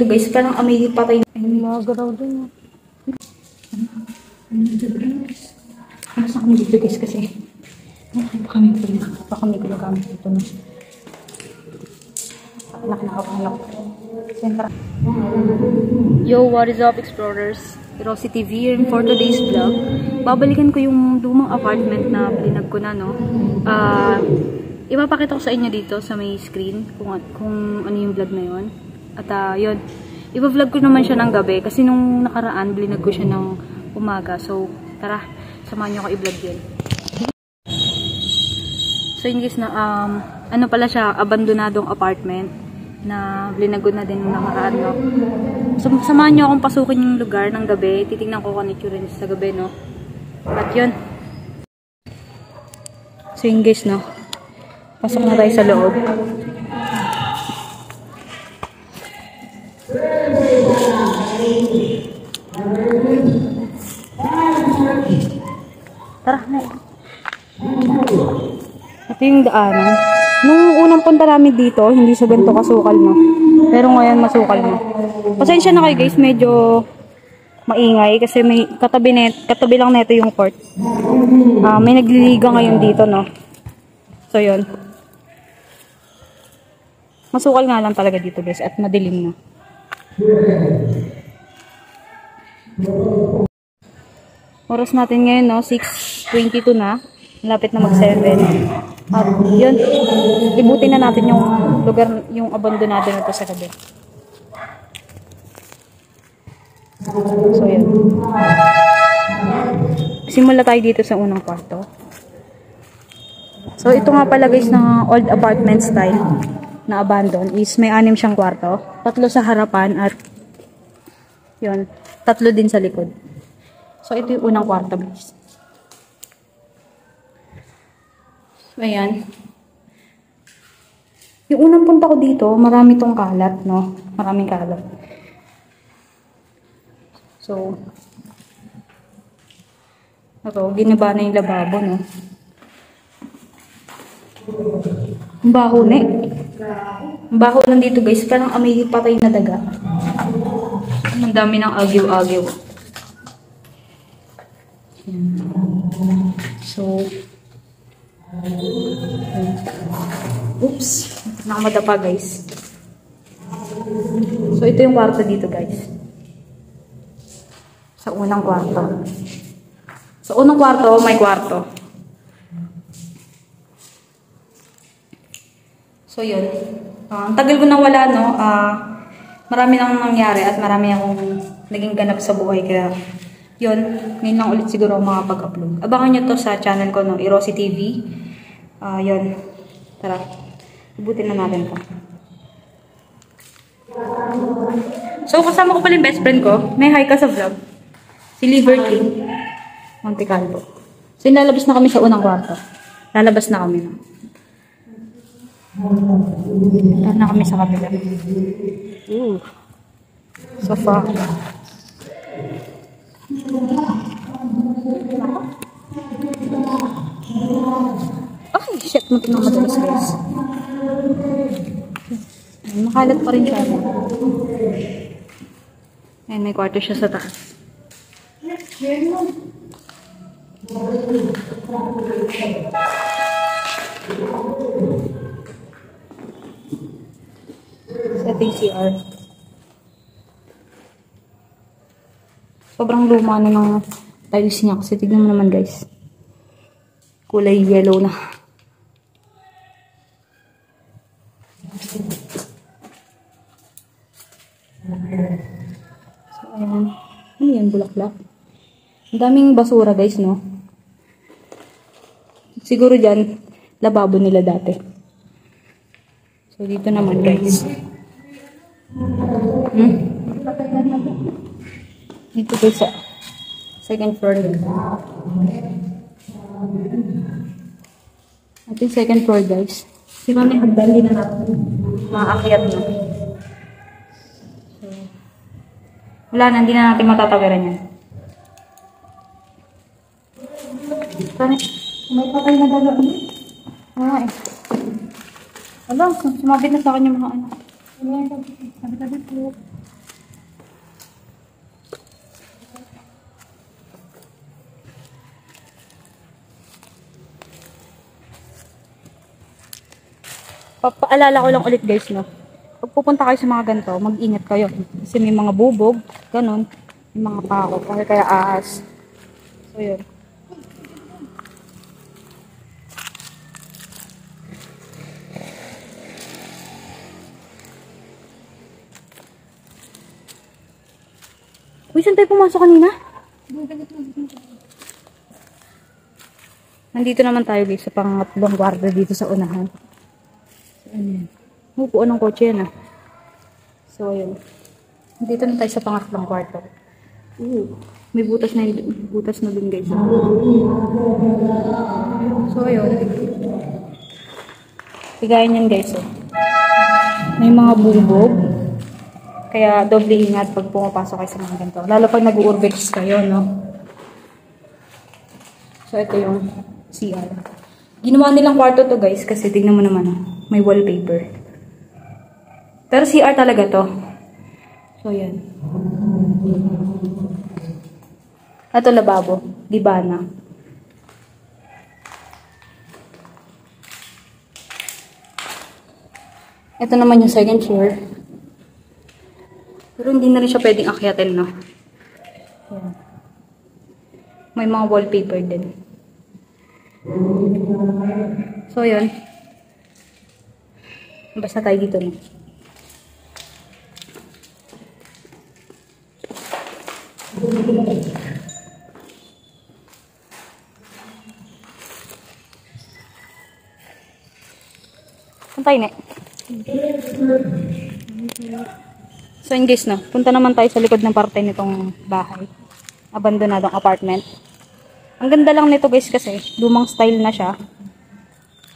guys. Parang amoy patay. Ay, mga garaw din. Alas na kami dito guys kasi baka kami ginagamit dito na. Anak. Yo, what is up explorers? Rosy TV here for today's vlog. Babalikan ko yung lumang apartment na binag ko na, no? Ipapakita ko sa inyo dito sa may screen kung ano yung vlog na yun. At yun, iba-vlog ko naman siya ng gabi kasi nung nakaraan, binag ko siya ng umaga. So, tara, samahan nyo ko i-vlog yun. So, in case na, ano pala siya, abandonadong apartment na linagod na din nung nakaraan, no? So, samahan nyo akong pasukin yung lugar ng gabi. Titignan ko kung ano yung sa gabi, no? At yun. So, yun guys, no? Pasok na tayo sa loob. Tara, na. Ito yung daanan. Nung unang punta namin dito, hindi sa ganito kasukal, no? Pero ngayon masukal na. Pasensya na kayo guys, medyo maingay kasi may katabi lang neto yung court. May nagliliga ngayon dito, no? So, yun. Masukal nga lang talaga dito guys at madilim na. Oras natin ngayon, no? 6:22 na. Malapit na mag-7. At yun, libutin na natin yung lugar, yung abandonado na ito sa gabi. So, yun. Simula tayo dito sa unang kwarto. So, ito nga pala guys na old apartment style na abandon is may 6 siyang kwarto. 3 sa harapan at yun, 3 din sa likod. So, ito yung unang kwarto guys. Ayan. Yung unang punta ko dito, marami tong kalat, no? Maraming kalat. So, ito, giniba na yung lababo, no? Ang baho, ne? Ang baho lang dito, guys. Parang amoy patay na daga. Ang dami ng agyo-agyo. So, oops, nakamadapa guys. So ito yung kwarto dito guys. Sa unang kwarto. Sa unang kwarto, may kwarto. So yun. Ang tagal ko nang wala, no? Marami nang nangyari at marami akong naging ganap sa buhay kaya yun, ngayon lang ulit siguro makapag-upload. Abangan nyo to sa channel ko, no? Rosy TV. Yun. Tara. Ibutin na natin to. So, kasama ko pala yung best friend ko. May hi ka sa vlog. Si Liver King. Monte Calvo. So, lalabas na kami sa unang kwarto. Lalabas na kami, no? Tara na kami sa kabila. Sofa. Ay, shit, muntik na madalas guys. Makalat pa rin siya. Ayan, may kwarto siya sa taas. Setting CR. Sobrang luma na ng tiles niya kasi tignan mo naman guys. Kulay yellow na. So, ayan. Ano yan? Bulaklak. Ang daming basura guys, no? Siguro dyan, lababo nila dati. So, dito naman guys. Dito guys sa second floor. At yung second floor guys. Si mami hagdan din na natin. Maakyat na. So, wala na, hindi na natin matatawiran yan. Parang, may patay na gano'n. Ah, eh. Alam, sumabit na sa akin yung mga ano. Sabi-sabi po. Papaalala ko lang ulit guys, no. Pag pupunta kayo sa mga ganito, mag-ingat kayo. Kasi may mga bubog, ganun. May mga pako, kaya ahas. So, yun. Uy, saan tayo pumasok kanina? Nandito naman tayo guys sa pangatlong kwarto dito sa unahan. So, ayan. Upuan ng kotse yan ah. So, ayun. Dito na tayo sa pangatlong kwarto. May butas na dun guys. So, ayun. Tigayan yan guys. Oh. May mga bubog. Kaya doble ingat pag pumapasok kayo sa mga ganito. Lalo pag nag-urbex kayo, no? So, ito yung CR. Ginawa nilang kwarto to guys kasi tignan mo naman, oh, may wallpaper. Pero CR talaga to. So, yan. Ito lababo. Dibana. Ito naman yung second floor. Pero hindi na rin siya pwedeng akyatin, no? Ayan. May mga wallpaper din. So, yun. Basta tayo dito, no? Saan tayo, ne? So, yun guys, no? Punta naman tayo sa likod ng parte nitong bahay. Abandonadong apartment. Ang ganda lang nito guys kasi lumang style na siya.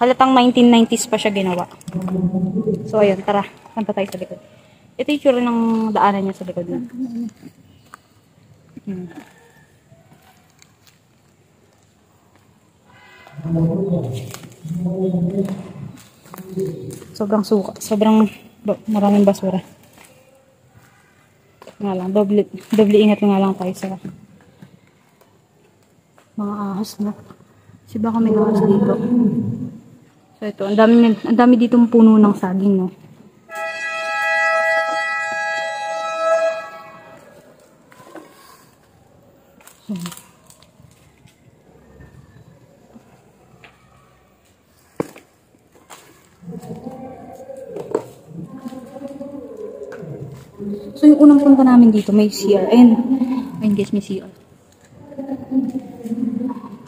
Halatang 1990s pa siya ginawa. So, ayun, tara. Punta tayo sa likod. Ito yung tsura ng daanan niya sa likod na. Sobrang suka. Sobrang maraming basura. Nga lang, doble ingat nga lang tayo sa mga ahas, no? Kasi baka may ahas dito. So ito, ang dami ditong puno ng saging, no? So yung unang punta namin dito, may CR. Ayun guys, may CR.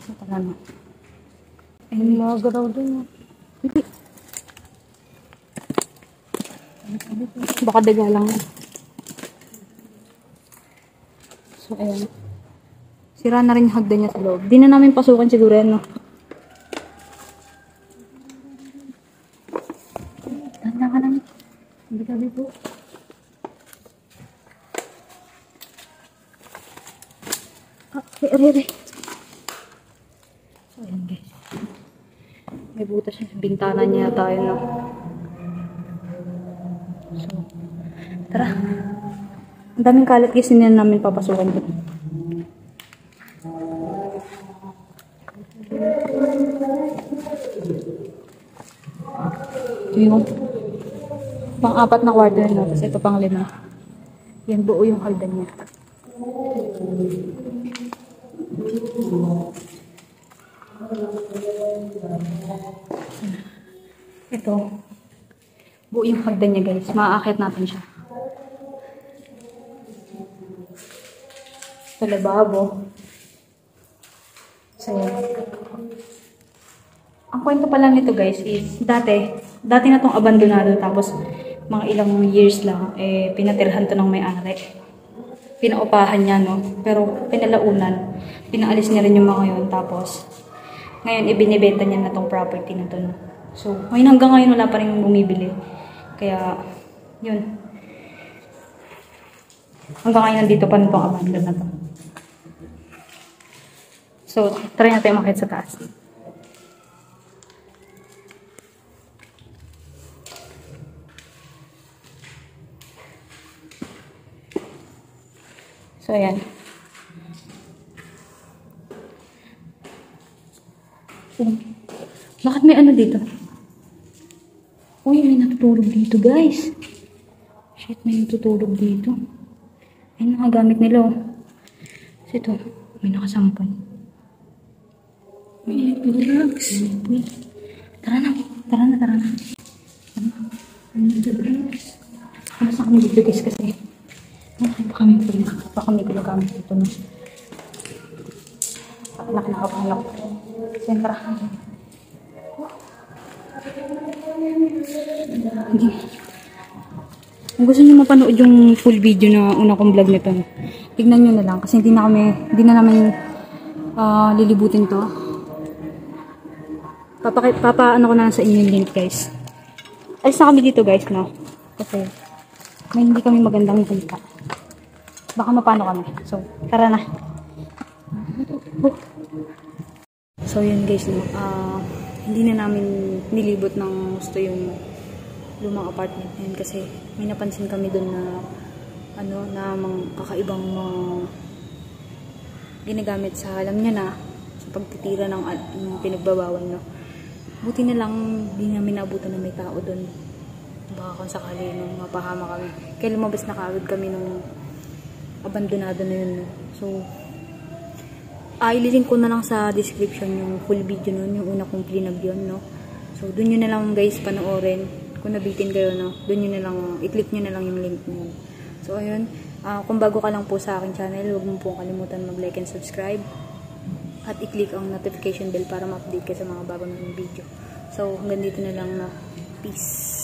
So tara na. Ayun, mga garaw din. Baka daga lang. So ayun. Sira na rin yung hagdan niya sa loob. Di na namin pasukan siguro yan, no? Tanda ka namin. Hindi ka dito. Aray. So, ayan guys. May butas yung bintana niya tayo, no? So, tara. Ang daming kalat guys, hindi na namin papasukan dito. Ito yung pang-apat na kwarto na, tapos ito pang-5. Yan, buo yung hagdan niya. Ito, buo yung hagdan niya guys. Maaakit natin siya. Sa lababo. So, ang kwento pala nito guys is, dati na tong abandonado, tapos mga ilang years lang, pinatirhan to ng may-ari. Pinaupahan niya, no? Pero pinalaunan, pinaalis niya rin yung mga yun, tapos ngayon ibinibenta niya na tong property na to, no? So, ngayon hanggang ngayon wala pa rin bumibili. Kaya, yun. Hanggang ngayon nandito pa nitong abandon na to. So, try natin umakit sa taas. So, ayan. Bakit may ano dito? Uy, may natutulog dito, guys. Shit, may natutulog dito. Ayun mga gamit nila, oh. Kasi ito, may nakasampay. May drugs. Tara na. Alas na kami dito, guys, kasi baka may pinagamit dito, no? Anak na kapanak. Siyempre. Kung gusto nyo mapanood yung full video na una kong vlog nito, tignan nyo na lang kasi hindi na namin lilibutin to. Ano ko na lang sa inyo yung link, guys. Alis na kami dito, guys, no? Kasi may hindi kami magandang kita. Baka mapano kami. So, tara na. So, yun, guys, no? Hindi na namin nilibot ng gusto yung lumang apartment na yun kasi may napansin kami doon na na mga kakaibang ginagamit sa alam niya na sa pagtitira ng pinagbabawal, no. Buti na lang di namin naabutan na may tao doon. Baka kung sakali nung mapahama kami. Kaya lumabas na kaagad kami nung abandonado na yun, no. So, ililink ko na lang sa description yung full video nun, yung una kong plinag yun, no. So, dun nyo na lang, guys, panoorin. Kung nabitin kayo, no, dun nyo na lang, i-click nyo na lang yung link nyo. So, ayun. Kung bago ka lang po sa aking channel, huwag mo pong kalimutan mag-like and subscribe. At i-click ang notification bell para ma-update ka sa mga bago ng video. So, hanggang dito na lang, na. Peace.